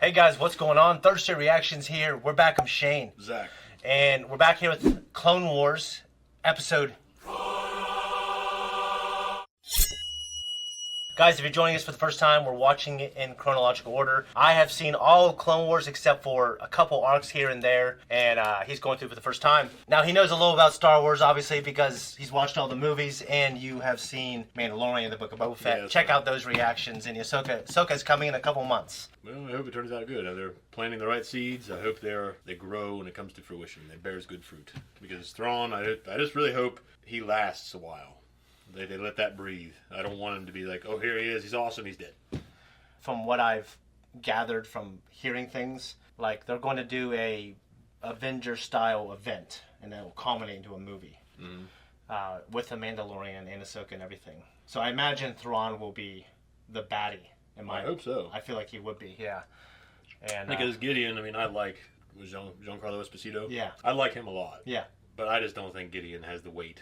Hey guys, what's going on? Thursday Reactions here. We're back. I'm Shane. Zach. And we're back here with Clone Wars episode. Guys, if you're joining us for the first time, we're watching it in chronological order. I have seen all of Clone Wars except for a couple arcs here and there, and he's going through for the first time. Now, he knows a little about Star Wars, obviously, because he's watched all the movies, and you have seen Mandalorian, the Book of Boba Fett. Check out those reactions, and Ahsoka's coming in a couple months. Well, I hope it turns out good. They're planting the right seeds. I hope they grow when it comes to fruition. They bears good fruit. Because Thrawn, I just really hope he lasts a while. They let that breathe. I don't want him to be like, oh, here he is, he's awesome, he's dead. From what I've gathered from hearing things, like they're going to do a Avenger-style event, and it will culminate into a movie with the Mandalorian and Ahsoka and everything. So I imagine Thrawn will be the baddie. I hope so. I feel like he would be, yeah. And because Gideon, I mean, I like Giancarlo Esposito. Yeah. I like him a lot. Yeah. But I just don't think Gideon has the weight.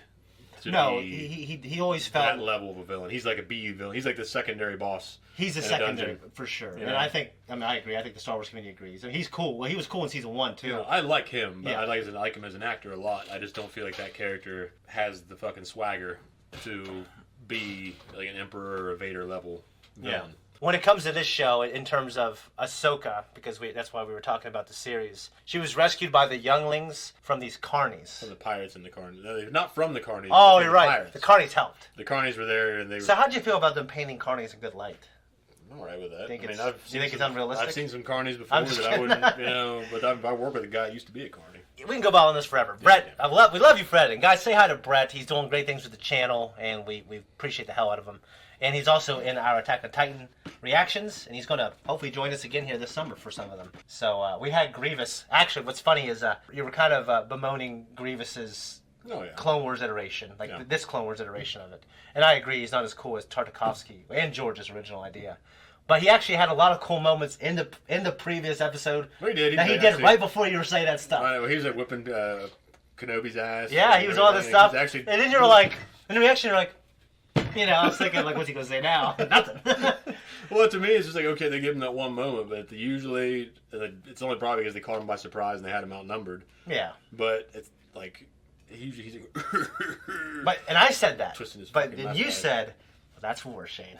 No, he always felt that level of a villain. He's like a BU villain. He's like the secondary boss. He's a secondary for sure. Yeah. And I agree. I think the Star Wars community agrees. I mean, he's cool. Well, he was cool in season 1 too. Yeah, I like him, but yeah. I like him as an actor a lot. I just don't feel like that character has the fucking swagger to be like an Emperor or a Vader level villain. Yeah. When it comes to this show, in terms of Ahsoka, because that's why we were talking about the series, she was rescued by the younglings from these carnies. From the pirates and the carnies. No, not from the carnies. Oh, you're right. Pirates. The carnies helped. The carnies were there, and they. So how do you feel about them painting carnies in good light? I'm all right with that. Do you think it's unrealistic? I've seen some carnies before that I wouldn't, but I work with a guy who used to be a carny. We can go about on this forever. Brett, we love you, Fred. And guys, say hi to Brett. He's doing great things with the channel, and we appreciate the hell out of him. And he's also in our Attack on Titan reactions, and he's going to hopefully join us again here this summer for some of them. So we had Grievous. Actually, what's funny is you were kind of bemoaning Grievous's Clone Wars iteration, this Clone Wars iteration of it. And I agree, he's not as cool as Tartakovsky and George's original idea. But he actually had a lot of cool moments in the previous episode. Well, he did. He did right before you were saying that stuff. Right, well, he was like whipping Kenobi's ass. Yeah, he was all this stuff. And then you were like, in the reaction, you're like, I was thinking, like, what's he going to say now? Nothing. Well, to me, it's just like, okay, they give him that one moment, but usually, it's only probably because they caught him by surprise and they had him outnumbered. Yeah. But it's like, he's like, and I said that. Twisting his but then you said, well, that's war, Shane.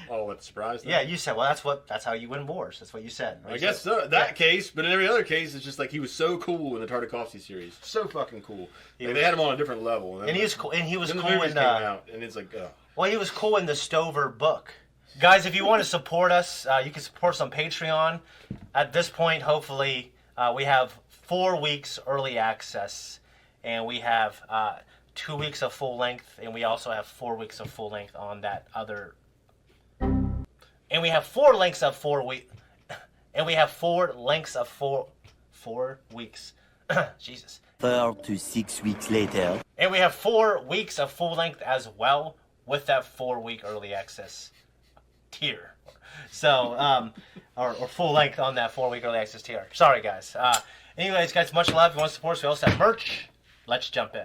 Oh, what, surprise? Yeah, you said, well, that's how you win wars. That's what you said. I guess so. That case, but in every other case, it's just like he was so cool in the Tartakovsky series. So fucking cool. Like, they had him on a different level. And he was cool. And he was cool in came out, and it's like, well, he was cool in the Stover book. Guys, if you want to support us, you can support us on Patreon. At this point, hopefully, we have 4 weeks early access, and we have 2 weeks of full length, and we also have 4 weeks of full length on that other. And we have 4 lengths of 4 weeks. And we have 4 lengths of 4 weeks. Jesus. 4 to 6 weeks later. And we have 4 weeks of full length as well, with that 4-week early access tier. So, or full length on that 4-week early access tier. Sorry, guys. Anyways, guys, much love. If you want to support us, we also have merch. Let's jump in.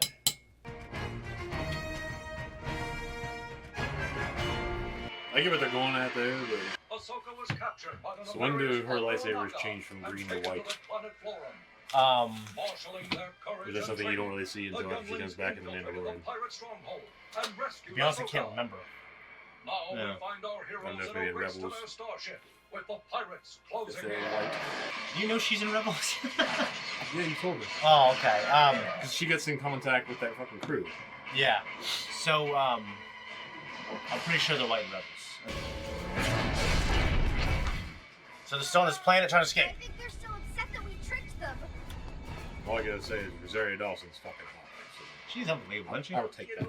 I get what they're going at there, but Ahsoka was captured by so when do her lightsabers change from green to white? Is that something you don't really see until she comes back in the Mandalorian? To be honest, I can't remember. Now we find our heroes in a race to their starship with the pirates closing in. Do you know she's in Rebels? Yeah, you told me. Oh, okay. Because she gets in contact with that fucking crew. Yeah. So, I'm pretty sure they're white Rebels. So the Stone is planning to try to escape. I think they're still upset that we tricked them. All I gotta say is Rosario Dawson's fucking hot. So She's unbelievable, isn't she? I would take that.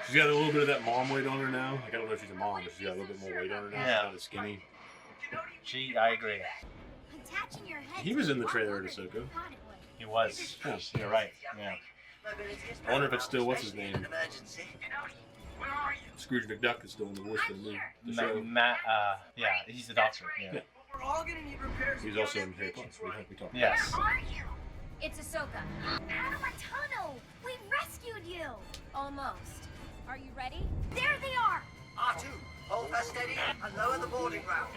She's got a little bit of that mom weight on her now. Like, I don't know if she's a mom, but she's got a little bit more weight on her now. Yeah. She's not as skinny. I agree. Attaching your head He was in the trailer at Ahsoka. He was. You're right. Yeah. I wonder if it's still, what's his name? Scrooge McDuck is still in the voice of the show. Matt, yeah, he's the doctor. Yeah. We're all gonna need repairs. He's also in Harry Potter. We talked Yes. Where are you? It's Ahsoka. Out of a tunnel! We rescued you! Almost. Are you ready? There they are! Hold her steady and lower the boarding rail.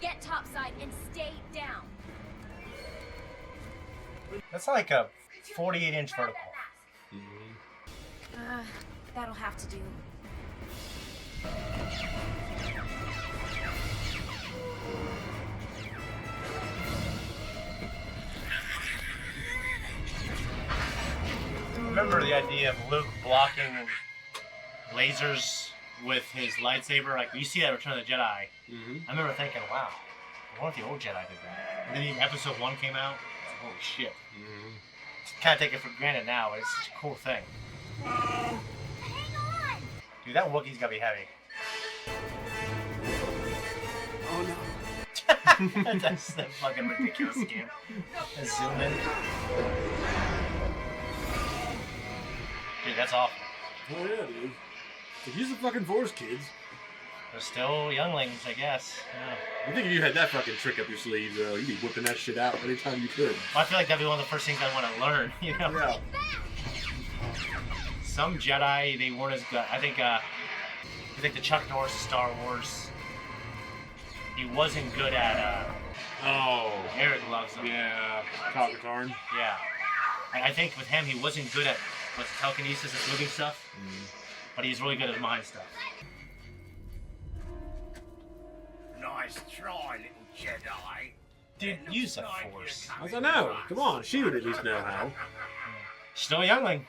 Get topside and stay down. That's like a 48-inch vertical. That'll have to do. Remember the idea of Luke blocking lasers with his lightsaber? Like, you see that in Return of the Jedi. I remember thinking, wow, what if the old Jedi did that? And then Episode 1 came out. It's like, holy shit. Kind of take it for granted now. It's such a cool thing. Hang on! Dude, that Wookiee's gotta be heavy. Oh no. That's the fucking ridiculous game. Let's zoom in. Dude, that's awful. Oh yeah, dude. Use the fucking Force, kids. They're still younglings, I guess. Yeah. I think if you had that fucking trick up your sleeve, you'd be whipping that shit out anytime you could. Well, I feel like that'd be one of the first things I want to learn, you know? Yeah. Some Jedi, they weren't as good. I think the Chuck Norris of Star Wars, he wasn't good at, Eric loves him. Yeah. Cock-a-tarn. Yeah. I think with him, he wasn't good at telekinesis and moving stuff, but he's really good at mind stuff. Nice try, little Jedi. Dude, use that Force. I don't know. Come on, she would at least know how. Still a youngling.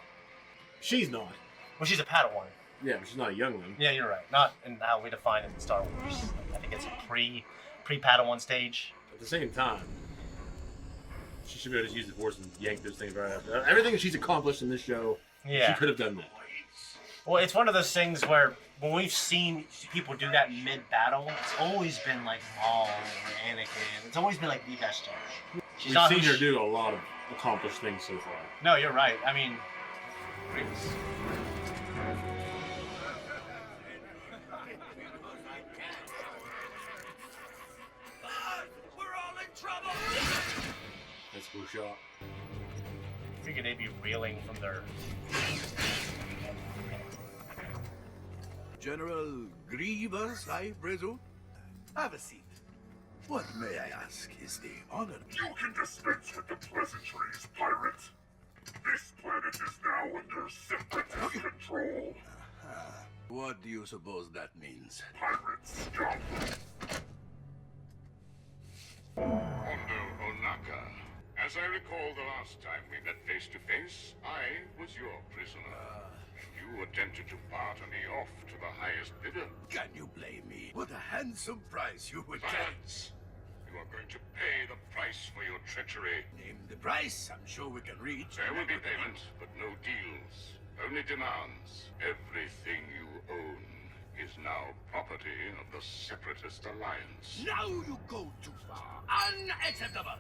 She's not. Well, she's a Padawan. Yeah, but she's not a youngling. Yeah, you're right. Not in how we define it in Star Wars. I think it's a pre-Padawan stage. At the same time, she should be able to use the Force and yank those things right after. Everything she's accomplished in this show, Yeah. she could have done that. Well, it's one of those things where when we've seen people do that mid-battle, it's always been like Maul or Anakin. It's always been like the best judge. We've seen her do a lot of accomplished things so far. No, you're right. I mean, Grievous. We're all in trouble. That's a cool shot. I figured they'd be reeling from their... General Grievous, I presume? Have a seat. What, may I ask, is the honor? You can dispense with the pleasantries, pirate. This planet is now under separatist control. What do you suppose that means? Pirate scum. Hondo Onaka. As I recall the last time we met face to face, I was your prisoner. You attempted to barter me off to the highest bidder. Can you blame me? What a handsome price you would get. Silence. You are going to pay the price for your treachery. Name the price. I'm sure we can reach. There will be payment, but no deals. Only demands. Everything you own is now property of the Separatist Alliance. Now you go too far. Unacceptable.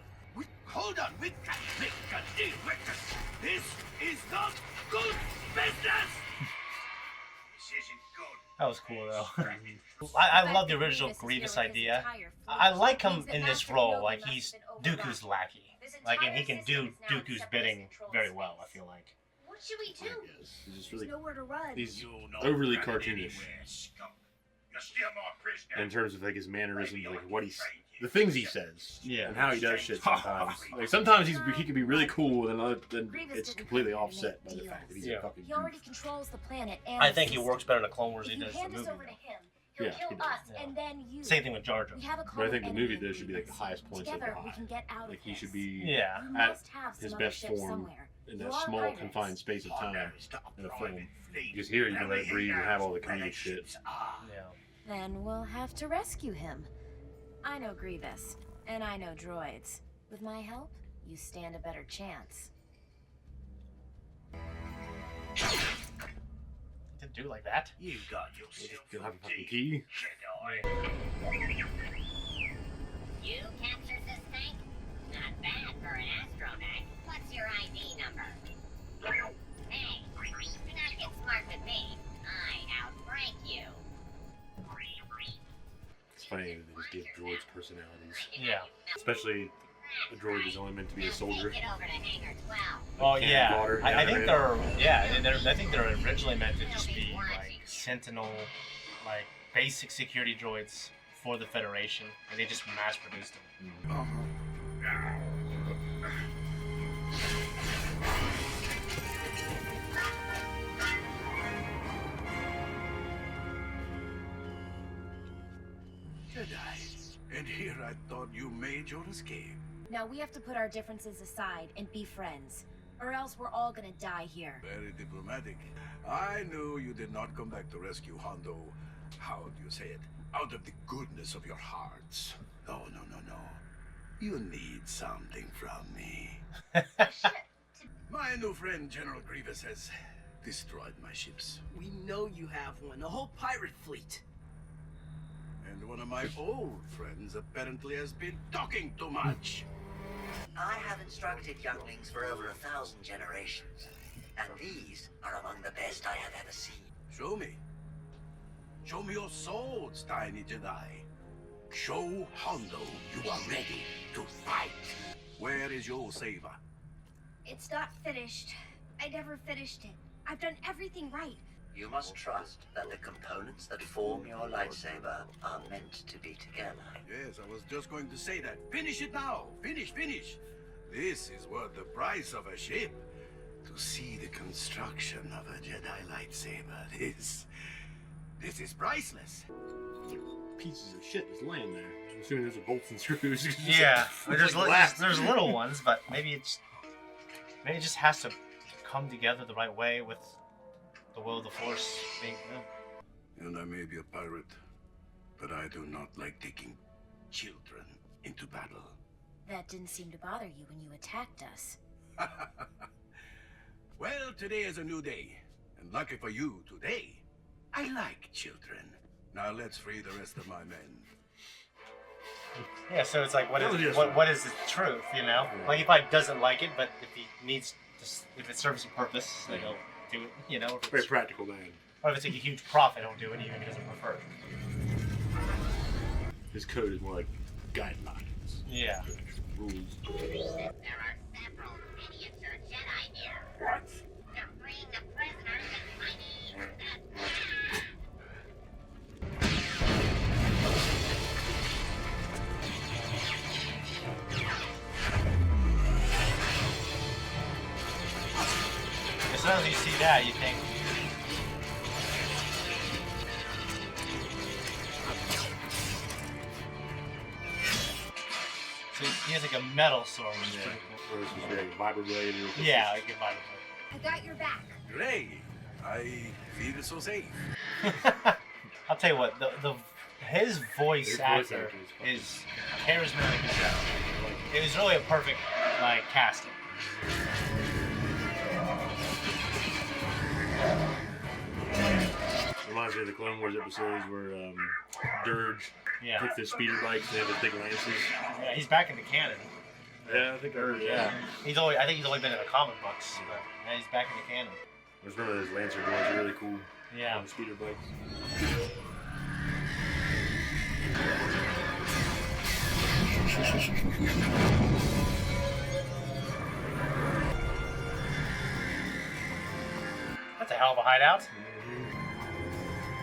Hold on. We can make a deal with this. This is not good business. This isn't good. That was cool, though. I love the original Grievous idea. I like him in this role. Like, he's Dooku's lackey. Like, and he can do Dooku's bidding very well, I feel like. What should we do? He's just There's really, nowhere to run. he's You're not overly running cartoonish anywhere, skunk. You're still my prisoner. in terms of like his mannerisms, like what he's, the things he says, Yeah. and how he does shit sometimes. Like sometimes he can be really cool, and then it's completely offset by the fact that he's a fucking He already goof. controls the planet and I the think he system. works better in the Clone Wars If than he you does in hand the us movie. over to him, he'll Yeah, kill he does. us, Yeah. and then you. Same thing with Jar Jar. We have a But I think the common movie enemy. there should be like the highest points of the Together, we high. can get out Like of he this. should be Yeah. You at must have his some best other ship form somewhere. in You that are small pirates. confined space of time Stop in a driving film. fleas. Because here you can let it breathe and have all the comedic shit. Yeah. Then we'll have to rescue him. I know Grievous, and I know droids. With my help, you stand a better chance. Didn't do like that. You got yourself You'll have a fucking deep, key. Jedi. You captured this tank? Not bad for an astromech. What's your ID number? Hey, do not get smart with me. I outrank you. It's funny that they just give droids personalities. Yeah. Especially a droid is only meant to be a soldier. Take it over to Hangar 12. Oh Cannon yeah, fodder, I think yeah, I think they're originally meant to just be like Sentinel, like basic security droids for the Federation, and they just mass produced them. Jedi. And here I thought you made your escape. Now we have to put our differences aside and be friends, or else we're all gonna die here. Very diplomatic. I knew you did not come back to rescue Hondo. How do you say it? Out of the goodness of your hearts. Oh, no. You need something from me. My new friend, General Grievous, has destroyed my ships. We know you have one, a whole pirate fleet. And one of my old friends apparently has been talking too much. I have instructed younglings for over 1,000 generations, and these are among the best I have ever seen. Show me. Show me your swords, tiny Jedi. Show Hondo you are ready to fight. Where is your saber? It's not finished. I never finished it. I've done everything right. You must trust that the components that form your lightsaber are meant to be together. Yes, I was just going to say that. Finish it now. Finish. This is worth the price of a ship. To see the construction of a Jedi lightsaber, this is priceless. Pieces of shit just laying there. I'm assuming those are bolts and screws. Yeah, It's like glass. there's little ones, but maybe it just has to come together the right way with the will of the Force being. And I may be a pirate, but I do not like taking children into battle. That didn't seem to bother you when you attacked us. Well, today is a new day. And lucky for you, today, I like children. Now let's free the rest of my men. Yeah, so it's like, what is the truth, you know? Like, he probably doesn't like it, but if he needs to, if it serves a purpose, then he'll do it, you know? If Very it's, practical man. or if it's like a huge profit, he'll do it even if he doesn't prefer it. His code is more like guidelines. Yeah. Rules. There are several miniature Jedi here. What? They're freeing the prisoners and I need As soon as you see that, you think, so he has like a metal sword. Which is pretty cool. Or is this very vibroblade? Yeah, like a Bible. I got your back. Great. I feel so safe. I'll tell you what, his voice actor is charismatic as hell. It was really a perfect casting. Reminds me of the Clone Wars episodes where Dirge took the speeder bikes and had the big lances. Yeah, he's back in the canon. Yeah, I think I heard. Yeah, I think he's only been in the comic books, but yeah, he's back in the canon. I just remember those Lancer boys are really cool. Yeah. On the speeder bikes. That's a hell of a hideout.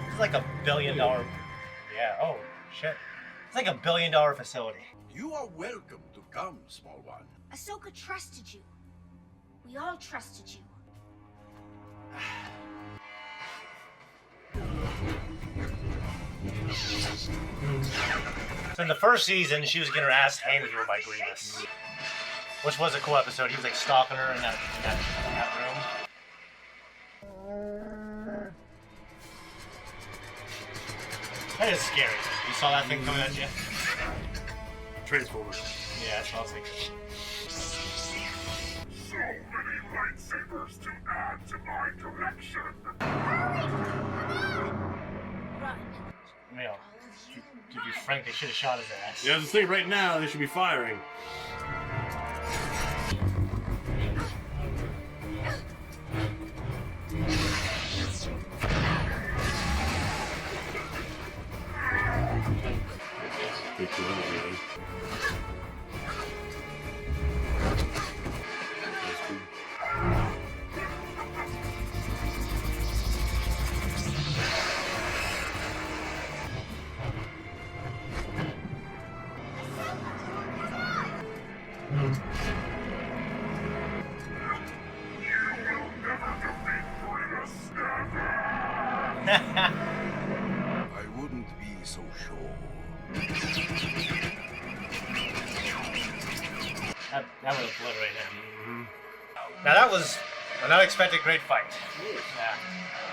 It's like $1 billion. Yeah. Oh shit. It's like $1 billion facility. You are welcome to come, small one. Ahsoka trusted you. We all trusted you. So in the first season, she was getting her ass handed to her by Grievous, which was a cool episode. He was like stalking her in that room. That is scary. You saw that thing coming at you? Transformers. Yeah, that's what I was thinking. So many lightsabers to add to my collection. Run. You know, to be frank, they should have shot his ass. Yeah, I was just thinking right now they should be firing. I wouldn't be so sure. That would obliterate him. Now that was an unexpected great fight. Yeah.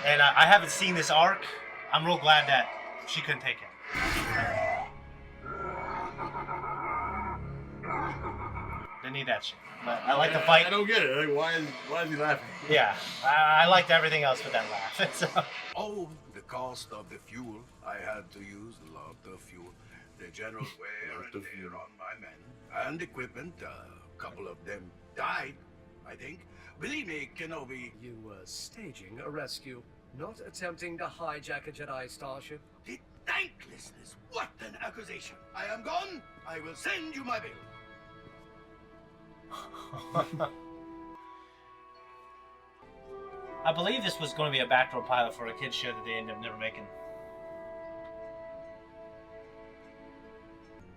And I haven't seen this arc. I'm real glad that she couldn't take him. Didn't need that shit. But I like the fight. I don't get it. Like, why is he laughing? Yeah. I liked everything else but that laugh. So. Oh, the cost of the fuel. I had to use a lot of fuel. The general wear and tear on my men. And equipment. A couple of them died, I think. Believe me, Kenobi. You were staging a rescue, not attempting to hijack a Jedi starship. The thanklessness. What an accusation. I am gone. I will send you my bill. I believe this was going to be a backdoor pilot for a kids show that they ended up never making.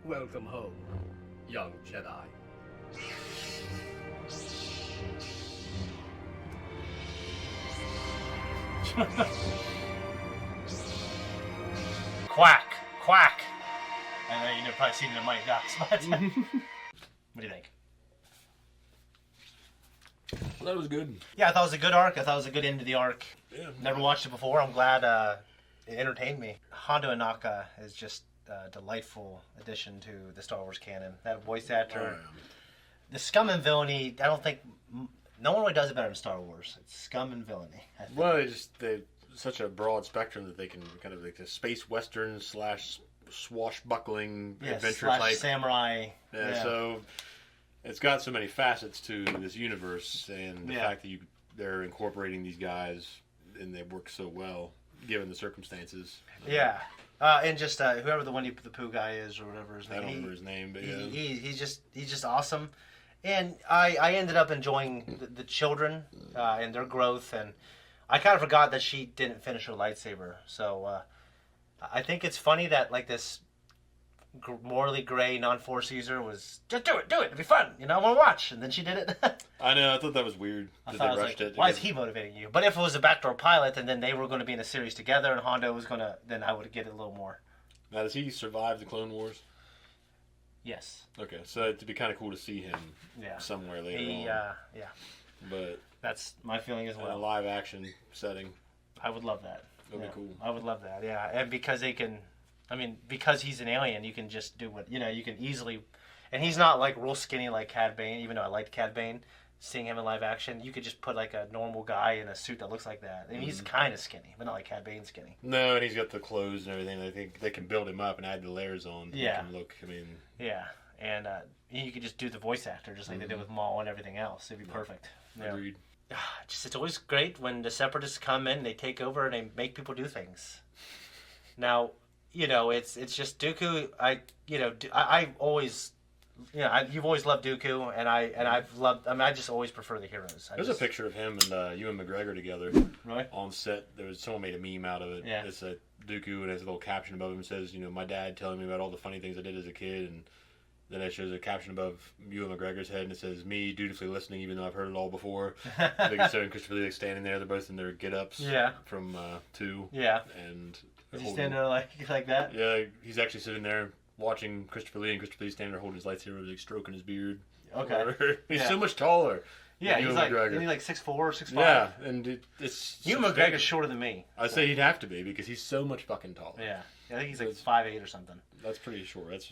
Welcome home, young Jedi. Quack, quack. I know you've probably seen it in Mighty Ducks, but what do you think? Well, that was good. Yeah, I thought it was a good arc. I thought it was a good end to the arc. Yeah. Never watched it before. I'm glad it entertained me. Hondo Ohnaka is just a delightful addition to the Star Wars canon. That voice actor. The scum and villainy, I don't think... No one really does it better than Star Wars. It's scum and villainy. Well, they're such a broad spectrum that they can kind of like the space western / swashbuckling adventure type. Samurai. Yeah, so it's got so many facets to this universe, and the fact that they're incorporating these guys and they work so well given the circumstances. Yeah. And just whoever the Winnie the Pooh guy is or whatever his name. I don't remember his name, but he's just awesome. And I ended up enjoying the children and their growth, and I kind of forgot that she didn't finish her lightsaber. So I think it's funny that like this morally gray non-Force user was just do it, it'll be fun, I want to watch, and then she did it. I know, I thought that was weird that they rushed it. Why is he motivating you? But if it was a backdoor pilot, and then they were going to be in a series together, and Hondo was going to, then I would get it a little more. Now, does he survive the Clone Wars? Yes. Okay, so it'd be kind of cool to see him somewhere later on. Yeah. But that's my feeling as well. In a live action setting. I would love that. That'd be cool. I would love that, yeah. And because they can, because he's an alien, you can just do what, you can easily, and he's not like real skinny like Cad Bane, even though I liked Cad Bane. Seeing him in live action, you could just put like a normal guy in a suit that looks like that. I mean, he's kind of skinny, but not like Cad Bane skinny. No, and he's got the clothes and everything. I think they can build him up and add the layers on to make him look, Yeah, and you could just do the voice actor just like they did with Maul and everything else. It'd be perfect. Yeah. Agreed. It's always great when the Separatists come in, they take over, and they make people do things. Now, it's just Dooku. I always... you've always loved Dooku, and I've loved... I just always prefer the heroes. There's a picture of him and Ewan McGregor together. Really? On set. Someone made a meme out of it. Yeah. It's a Dooku, and there's a little caption above him. Says, my dad telling me about all the funny things I did as a kid, and then it shows a caption above Ewan McGregor's head, and it says, me dutifully listening, even though I've heard it all before. They can show Christopher Lee standing there. They're both in their get-ups from 2. Yeah. And is he standing there like that? Yeah, he's actually sitting there watching Christopher Lee, and Christopher Lee standing there holding his lightsaber, like stroking his beard. Okay. He's so much taller. Yeah, he's like 6'4", 6'5". Yeah, and it's... Ewan McGregor's shorter than me. I'd say he'd have to be, because he's so much fucking taller. Yeah. I think he's like 5'8" or something. That's pretty short. That's...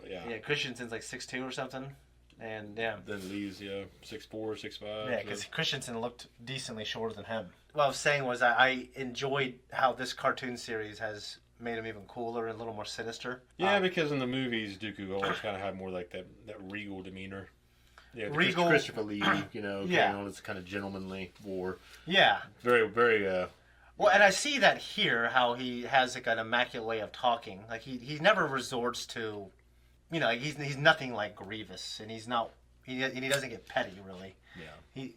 Yeah, Christensen's like 6'2" or something. And, Then Lee's, 6'4", 6'5". Yeah, because Christensen looked decently shorter than him. What I was saying was I enjoyed how this cartoon series has made him even cooler and a little more sinister. Yeah, because in the movies, Dooku always kind of had more like that regal demeanor. Yeah, regal. Christopher Lee, carrying on this kind of gentlemanly war. Yeah. Very, very... Well, and I see that here, how he has like an immaculate way of talking. Like he never resorts to... he's nothing like Grievous, and he's not. He doesn't get petty, really. Yeah. He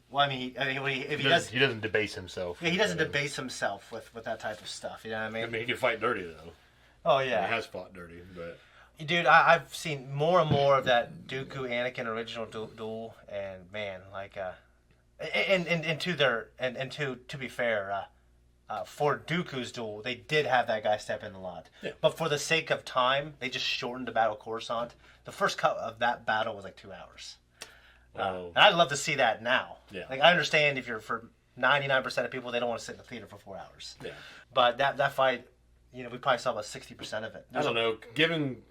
doesn't debase himself. Yeah, he doesn't debase himself with that type of stuff. You know what I mean? He can fight dirty though. Oh yeah. He has fought dirty, but. Dude, I've seen more and more of that Dooku Anakin original duel, and man, like, to be fair, for Dooku's duel, they did have that guy step in a lot. Yeah. But for the sake of time, they just shortened the Battle of Coruscant. The first cut of that battle was like 2 hours. And I'd love to see that now. Yeah. Like, I understand if you're for 99% of people, they don't want to sit in the theater for 4 hours. Yeah. But that fight, we probably saw about 60% of it. I don't know. Given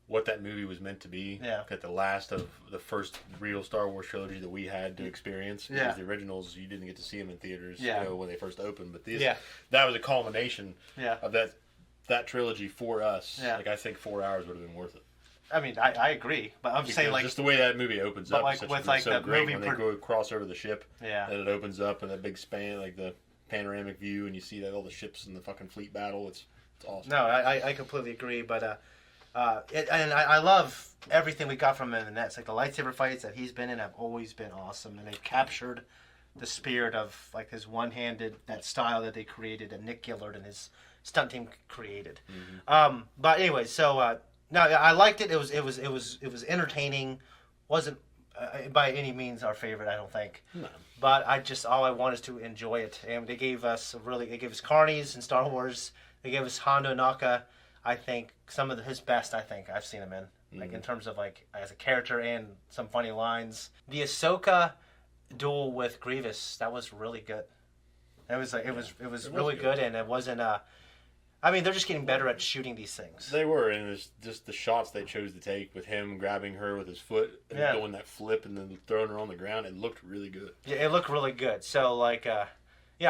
what that movie was meant to be, at the last of the first real Star Wars trilogy that we had to experience, because the originals you didn't get to see them in theaters, when they first opened, but that was a culmination of that trilogy for us. Like, I think 4 hours would have been worth it. I mean, I agree, but I'm saying, like, just the way that movie opens up, like, with like so the great movie when they go across over the ship, and it opens up and that big span, like the panoramic view, and you see all the ships in the fucking fleet battle. It's awesome. No, I completely agree, but I love everything we got from him in the nets. Like, the lightsaber fights that he's been in have always been awesome, and they've captured the spirit of, like, his one-handed, that style that they created, that Nick Gillard and his stunt team created. But anyway, so no, I liked it. It was entertaining. Wasn't by any means our favorite, I don't think. No. But all I want is to enjoy it. And they gave us Carnies in Star Wars. They gave us Hondo Naka. I think some of his best. I think I've seen him in, like, in terms of, like, as a character and some funny lines. The Ahsoka duel with Grievous, that was really good. It was really good, and it wasn't I mean, they're just getting better at shooting these things. They were, and it's just the shots they chose to take with him grabbing her with his foot and doing that flip and then throwing her on the ground. It looked really good. Yeah, it looked really good. So, like, I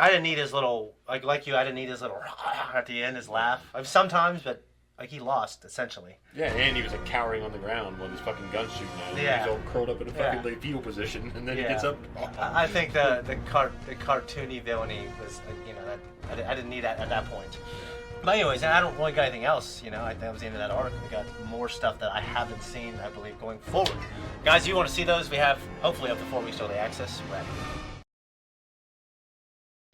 didn't need his little, like you, I didn't need his little at the end, his laugh. Sometimes, but, like, he lost, essentially. Yeah, and he was, like, cowering on the ground when his fucking gun's shooting at him. Yeah. He's all curled up in a fucking like, fetal position, and then he gets up. I think the cartoony villainy was, that I didn't need that at that point. But anyways, I don't really got anything else, I think that was the end of that arc. We got more stuff that I haven't seen, I believe, going forward. Guys, if you want to see those, we have, hopefully, up to 4 weeks early access. We're at